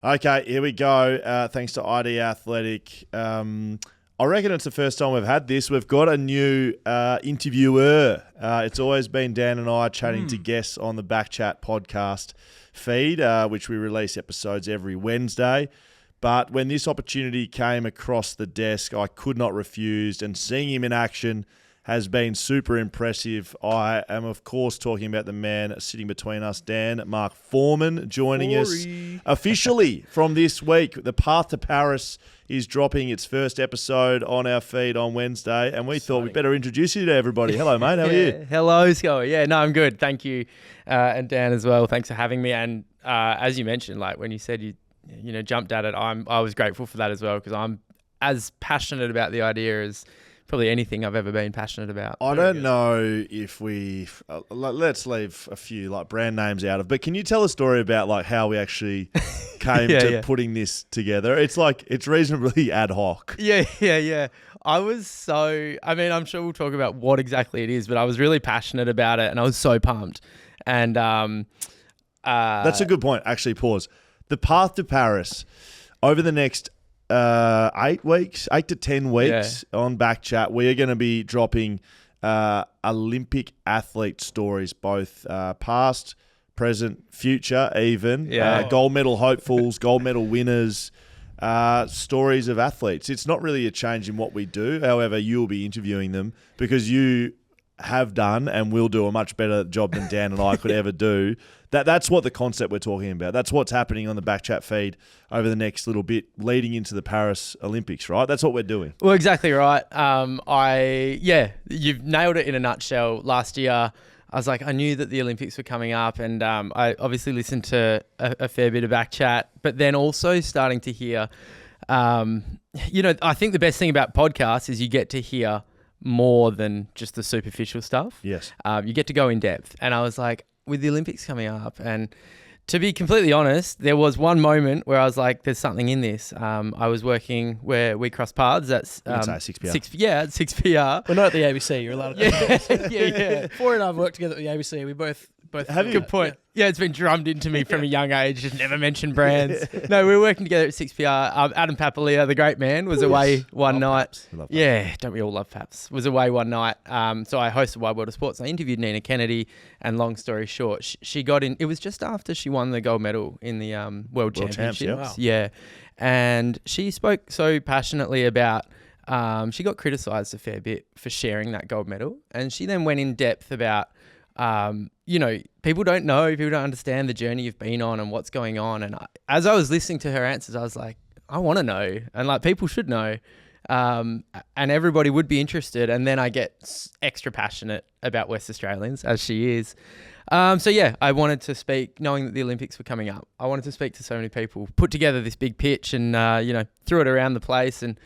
Okay, here we go. Thanks to ID Athletic. I reckon it's the first time we've had this. We've got a new interviewer. It's always been Dan and I chatting to guests on the BackChat podcast feed, which we release episodes every Wednesday. But when this opportunity came across the desk, I could not refuse, and seeing him in action has been super impressive. I am, of course, talking about the man sitting between us, Dan, Mark Foreman, joining us officially from this week. The Path to Paris is dropping its first episode on our feed on Wednesday, and we thought we'd better introduce you to everybody. Hello, mate. How are you? Hello, Scully. Yeah, no, I'm good. Thank you. And Dan as well. Thanks for having me. And as you mentioned, like when you said you jumped at it, I was grateful for that as well, because I'm as passionate about the idea as probably anything I've ever been passionate about. I don't know if let's leave a few like brand names out of, but can you tell a story about like how we actually came to putting this together? It's like, it's reasonably ad hoc. Yeah. I'm sure we'll talk about what exactly it is, but I was really passionate about it and I was so pumped. And that's a good point. Actually, pause. The Path to Paris over the next 8 to 10 weeks on BackChat, we are going to be dropping Olympic athlete stories, both past, present, future, even gold medal hopefuls, gold medal winners, stories of athletes. It's not really a change in what we do. However, you'll be interviewing them because you have done and will do a much better job than Dan and I could ever do. That's what the concept we're talking about. That's what's happening on the BackChat feed over the next little bit leading into the Paris Olympics, right? That's what we're doing. Well, exactly right. You've nailed it in a nutshell. Last year, I was like, I knew that the Olympics were coming up, and I obviously listened to a fair bit of BackChat, but then also starting to hear, I think the best thing about podcasts is you get to hear more than just the superficial stuff. Yes. You get to go in depth. And I was like, with the Olympics coming up, and to be completely honest, there was one moment where I was like, there's something in this. I was working where we cross paths. That's 6PR. At 6PR. We're not at the ABC. You're allowed to. Yeah. Four and I've worked together at the ABC. We both have you? Good point. Yeah, it's been drummed into me from a young age. Just never mention brands. No, we were working together at 6PR. Adam Papalia, the great man, was away one night. Yeah, don't we all love Paps? Was away one night. So I hosted Wide World of Sports. I interviewed Nina Kennedy, and long story short, she got in. It was just after she won the gold medal in the World Championships. Wow. Yeah, and she spoke so passionately about. She got criticised a fair bit for sharing that gold medal, and she then went in depth about. People don't know, people don't understand the journey you've been on and what's going on. And as I was listening to her answers, I was like, I want to know. And like, people should know. And everybody would be interested. And then I get extra passionate about West Australians, as she is. I wanted to speak, knowing that the Olympics were coming up. I wanted to speak to so many people, put together this big pitch and, threw it around the place. And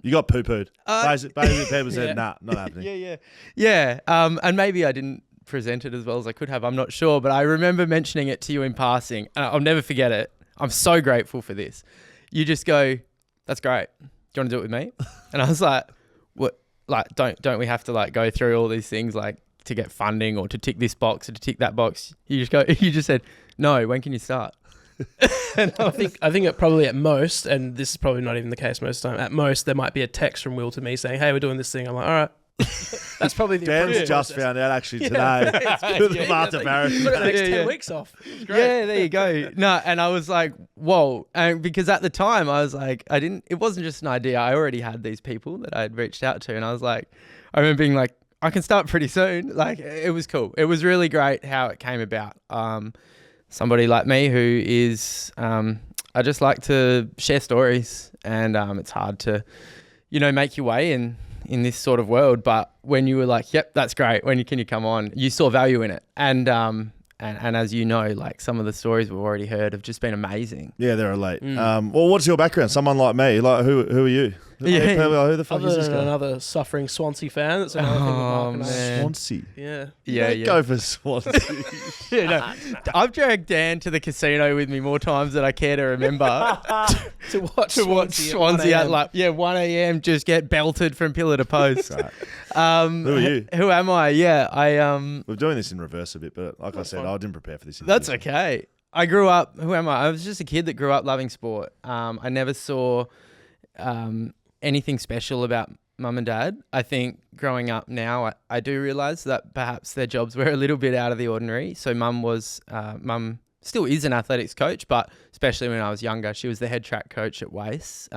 you got poo-pooed. Basically, people said, nah, not happening. Yeah. And maybe I didn't present it as well as I could have. I'm not sure. But I remember mentioning it to you in passing. And I'll never forget it. I'm so grateful for this. You just go, that's great. Do you want to do it with me? And I was like, what? Like, don't we have to like go through all these things like to get funding or to tick this box or to tick that box? You just said, no, when can you start? I think it probably at most, and this is probably not even the case most of the time, at most there might be a text from Will to me saying, hey, we're doing this thing. I'm like, all right. That's probably the Dan's just found out actually today. The Path to Paris. You've got the next 10 weeks off. Yeah, there you go. No, and I was like, whoa. And because at the time I was like, it wasn't just an idea. I already had these people that I had reached out to, and I was like, I remember being like, I can start pretty soon. Like, it was cool. It was really great how it came about. Somebody like me who is, I just like to share stories, and it's hard to, make your way in this sort of world. But when you were like, yep, that's great. When can you come on? You saw value in it. And as you know, like some of the stories we've already heard have just been amazing. Yeah, they're elite. Well, what's your background? Someone like me, like who are you? Yeah. Who the fuck is this guy? Another suffering Swansea fan. That's another thing that Mark and I. Swansea. Yeah. Go for Swansea. I've dragged Dan to the casino with me more times than I care to remember. to watch Swansea at 1 a.m. just get belted from pillar to post. Right. Who are you? Who am I? Yeah, We're doing this in reverse a bit, but like I said, I didn't prepare for this. That's okay. I grew up. Who am I? I was just a kid that grew up loving sport. I never saw anything special about mum and dad. I think growing up now, I do realise that perhaps their jobs were a little bit out of the ordinary. So mum still is an athletics coach, but especially when I was younger, she was the head track coach at Wace.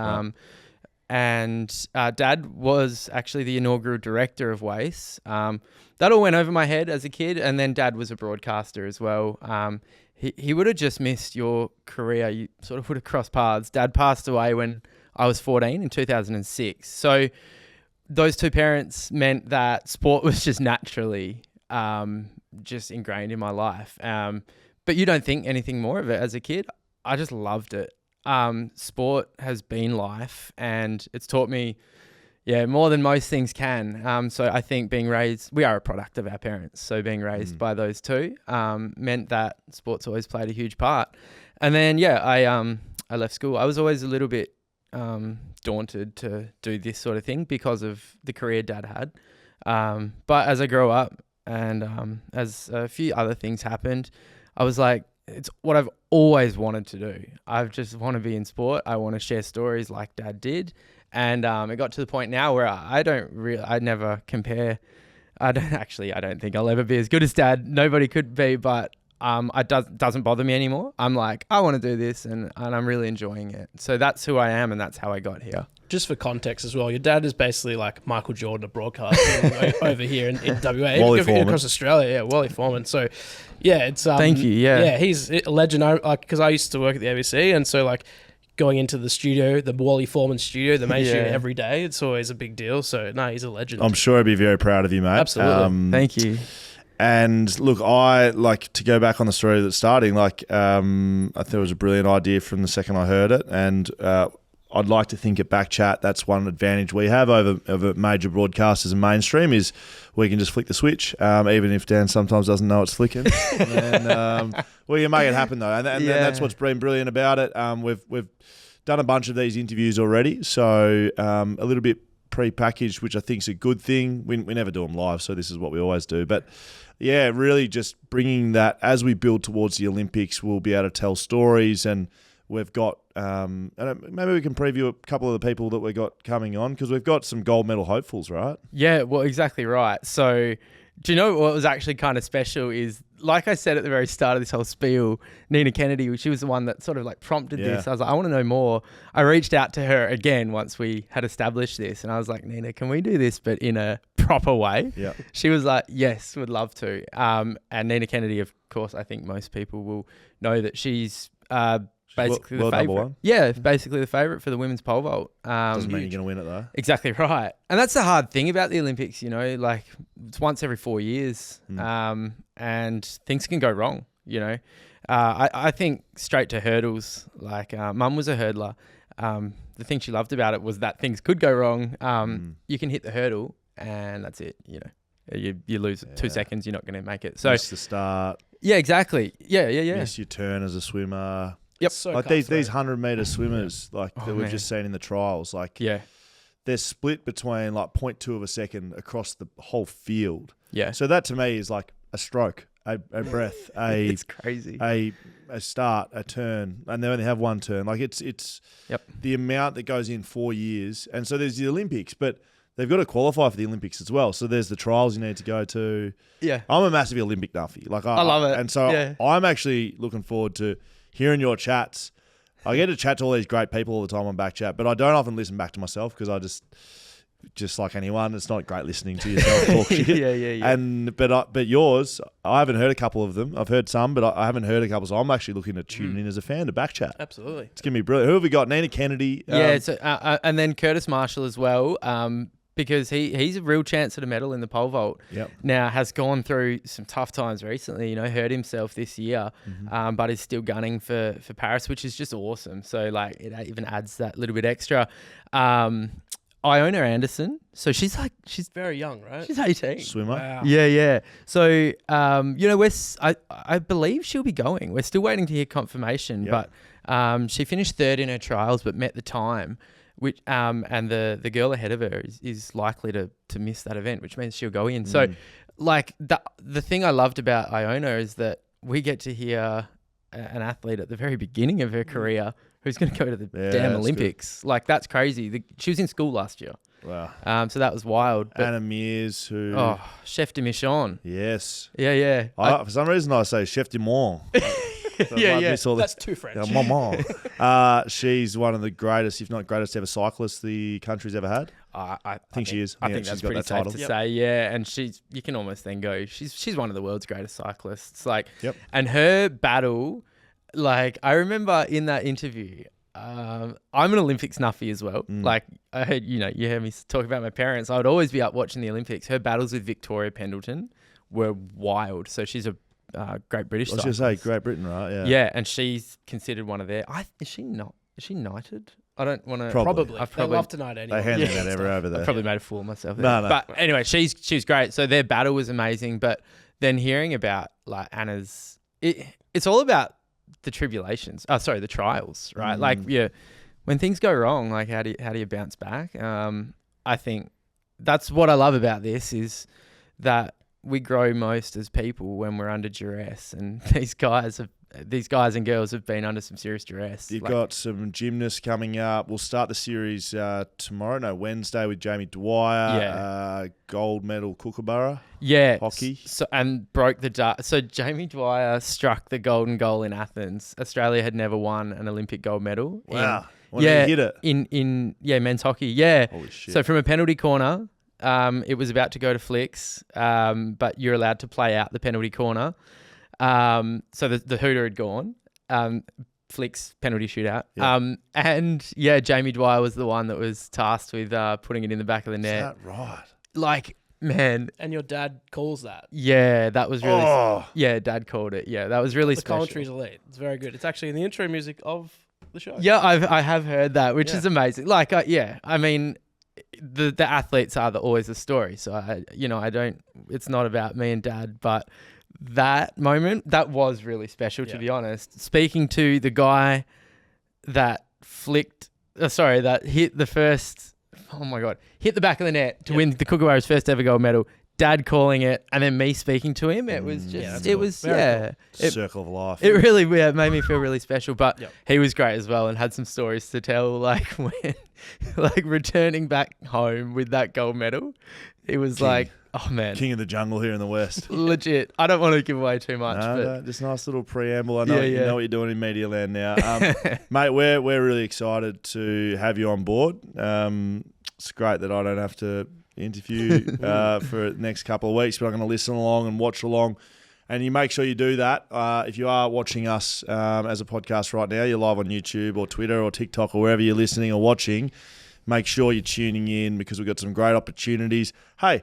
And dad was actually the inaugural director of Wace. That all went over my head as a kid. And then dad was a broadcaster as well. He would have just missed your career. You sort of would have crossed paths. Dad passed away when I was 14 in 2006. So those two parents meant that sport was just naturally just ingrained in my life. But you don't think anything more of it as a kid. I just loved it. Sport has been life, and it's taught me, more than most things can. So I think we are a product of our parents. So being raised by those two meant that sports always played a huge part. And then, I left school. I was always a little bit daunted to do this sort of thing because of the career dad had. But as I grew up and as a few other things happened, I was like, it's what I've always wanted to do. I just want to be in sport. I want to share stories like dad did. And it got to the point now where I never compare. I don't think I'll ever be as good as dad. Nobody could be, but it doesn't bother me anymore. I'm like, I want to do this and I'm really enjoying it. So that's who I am and that's how I got here. Just for context as well, your dad is basically like Michael Jordan of broadcasting over here in WA. Wally Foreman. Across Australia, Wally Foreman. So, it's... Thank you, Yeah, he's a legend. Because I used to work at the ABC, and so, like, going into the studio, the Wally Foreman studio, the main studio every day, it's always a big deal. So, no, he's a legend. I'm sure I'd be very proud of you, mate. Absolutely. Thank you. And look, I like to go back on the story that's starting. I thought it was a brilliant idea from the second I heard it. And I'd like to think at BackChat, that's one advantage we have over major broadcasters and mainstream is we can just flick the switch, even if Dan sometimes doesn't know it's flicking. And, you make it happen though. And that's what's been brilliant about it. We've done a bunch of these interviews already. So a little bit pre-packaged, which I think is a good thing. We never do them live, so this is what we always do. But yeah, really just bringing that as we build towards the Olympics, we'll be able to tell stories. And we've got, maybe we can preview a couple of the people that we got coming on because we've got some gold medal hopefuls, right? Yeah, well, exactly right. So do you know what was actually kind of special is, like I said at the very start of this whole spiel, Nina Kennedy, she was the one that sort of like prompted this. I was like, I want to know more. I reached out to her again once we had established this and I was like, Nina, can we do this but in a proper way? Yeah. She was like, yes, would love to. And Nina Kennedy, of course, I think most people will know that she's basically the favourite. Yeah, basically the favourite for the women's pole vault. Doesn't mean you're going to win it though. Exactly right. And that's the hard thing about the Olympics, like it's once every 4 years and things can go wrong, I think straight to hurdles, like mum was a hurdler. The thing she loved about it was that things could go wrong. You can hit the hurdle and that's it, You lose 2 seconds, you're not going to make it. So miss the start. Yeah, exactly. Yeah. Miss your turn as a swimmer. Yep. So like these 100-metre swimmers, that we've just seen in the trials, they're split between like 0.2 of a second across the whole field. Yeah. So that to me is like a stroke, a breath, it's crazy. A start, a turn, and they only have one turn. Like it's the amount that goes in 4 years, and so there's the Olympics, but they've got to qualify for the Olympics as well. So there's the trials you need to go to. Yeah. I'm a massive Olympic nuffy. I love it. And so I'm actually looking forward to hearing your chats. I get to chat to all these great people all the time on BackChat, but I don't often listen back to myself because I just like anyone, it's not great listening to yourself talk shit. Yeah. But yours, I haven't heard a couple of them. I've heard some, but I haven't heard a couple. So I'm actually looking to tune in as a fan to BackChat. Absolutely. It's going to be brilliant. Who have we got? Nina Kennedy. And then Curtis Marshall as well. Because he's a real chance at a medal in the pole vault. Yep. Now has gone through some tough times recently, hurt himself this year, but is still gunning for Paris, which is just awesome. So like it even adds that little bit extra. Iona Anderson, so she's very young, right? She's 18. Swimmer. Wow. Yeah. So I believe she'll be going. We're still waiting to hear confirmation, but she finished third in her trials, but met the time. Which and the girl ahead of her is likely to miss that event, which means she'll go in. So, like the thing I loved about Iona is that we get to hear an athlete at the very beginning of her career who's going to go to the damn that's Olympics. Like, that's crazy. She was in school last year. Wow. So that was wild. But, Anna Mears, who... Oh, Chef de Mission. Yes. Yeah. For some reason, I say Chef de Mon. Yeah. That's too French. Maman. She's one of the greatest, if not greatest ever cyclists the country's ever had. I think she is. I Yeah, think she's that's got pretty that safe title. to say. Yeah, and you can almost then go, she's one of the world's greatest cyclists. Like, and her battle, like, I remember in that interview, I'm an Olympics nuffy as well. Like, I heard, you heard me talk about my parents. I would always be up watching the Olympics. Her battles with Victoria Pendleton were wild. So she's a Great British cyclist. I was going to say Great Britain, right? Yeah. Yeah, and she's considered one of their... Is she knighted? I don't want to... Probably. They love to knight anyway. They hand that over there. I probably made a fool of myself there. No. But anyway, she was great. So their battle was amazing. But then hearing about like Anna's... It's all about the tribulations. The trials, right? Like, when things go wrong, like how do you bounce back? I think that's what I love about this is that we grow most as people when we're under duress, and these guys and girls have been under some serious duress. You've got some gymnasts coming up. We'll start the series Wednesday with Jamie Dwyer, gold medal Kookaburra. Yeah, hockey. So and broke the so Jamie Dwyer struck the golden goal in Athens. Australia had never won an Olympic gold medal. Wow. When did he hit it? In men's hockey. Yeah. Holy shit. So from a penalty corner. It was about to go to flicks, but you're allowed to play out the penalty corner. So the hooter had gone. Flicks, penalty shootout. Yeah. Jamie Dwyer was the one that was tasked with putting it in the back of the net. Is that right? Like, man. And your dad calls that. Yeah, that was really... Yeah, Dad called it. Yeah, that was really special. The commentary's elite. It's very good. It's actually in the intro music of the show. Yeah, I have heard that, which is amazing. Like, I mean... The athletes are always the story. So I don't. It's not about me and Dad, but that moment that was really special to be honest. Speaking to the guy that that hit the first. Oh my God! Hit the back of the net to win the Kookaburra's first ever gold medal. Dad calling it, and then me speaking to him. It was just. Circle of life. It really made me feel really special. But he was great as well, and had some stories to tell. Like when. Like returning back home with that gold medal, it was like, oh man, king of the jungle here in the West. Legit. I don't want to give away too much. No, just a nice little preamble. I know you know what you're doing in Media Land now, mate. We're really excited to have you on board. It's great that I don't have to interview for the next couple of weeks, but I'm going to listen along and watch along. And you make sure you do that. If you are watching us as a podcast right now, you're live on YouTube or Twitter or TikTok or wherever you're listening or watching, make sure you're tuning in because we've got some great opportunities. Hey,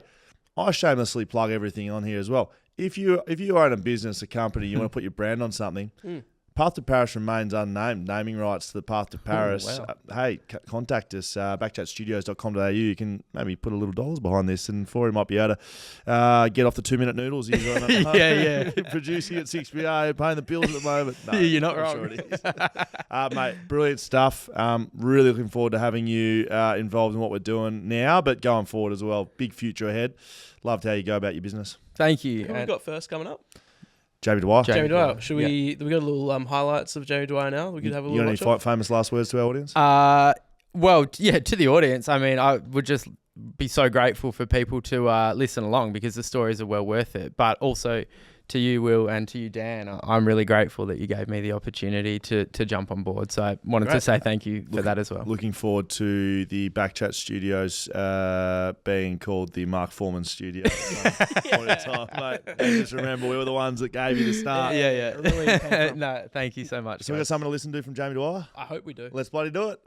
I shamelessly plug everything on here as well. If you own a business, a company, you want to put your brand on something, Path to Paris remains unnamed. Naming rights to the Path to Paris. Hey, contact us, backchatstudios.com.au. You can maybe put a little dollars behind this, and Forey might be able to get off the 2-minute noodles. He's on producing at 6PA, paying the bills at the moment. No, you're not wrong. Sure it is. Mate, brilliant stuff. Really looking forward to having you involved in what we're doing now, but going forward as well. Big future ahead. Loved how you go about your business. Thank you. Who have we got first coming up? Jamie Dwyer. Jamie Dwyer. Should we? We got a little highlights of Jamie Dwyer now. We could have a little. You got any famous last words to our audience? To the audience. I mean, I would just be so grateful for people to listen along because the stories are well worth it. But also to you, Will, and to you, Dan, I'm really grateful that you gave me the opportunity to jump on board. So I wanted to say thank you for that as well. Looking forward to the BackChat studios being called the Mark Foreman studios. Point in time, mate. And just remember, we were the ones that gave you the start. Yeah. Really no, thank you so much. So we got something to listen to from Jamie Dwyer? I hope we do. Let's bloody do it.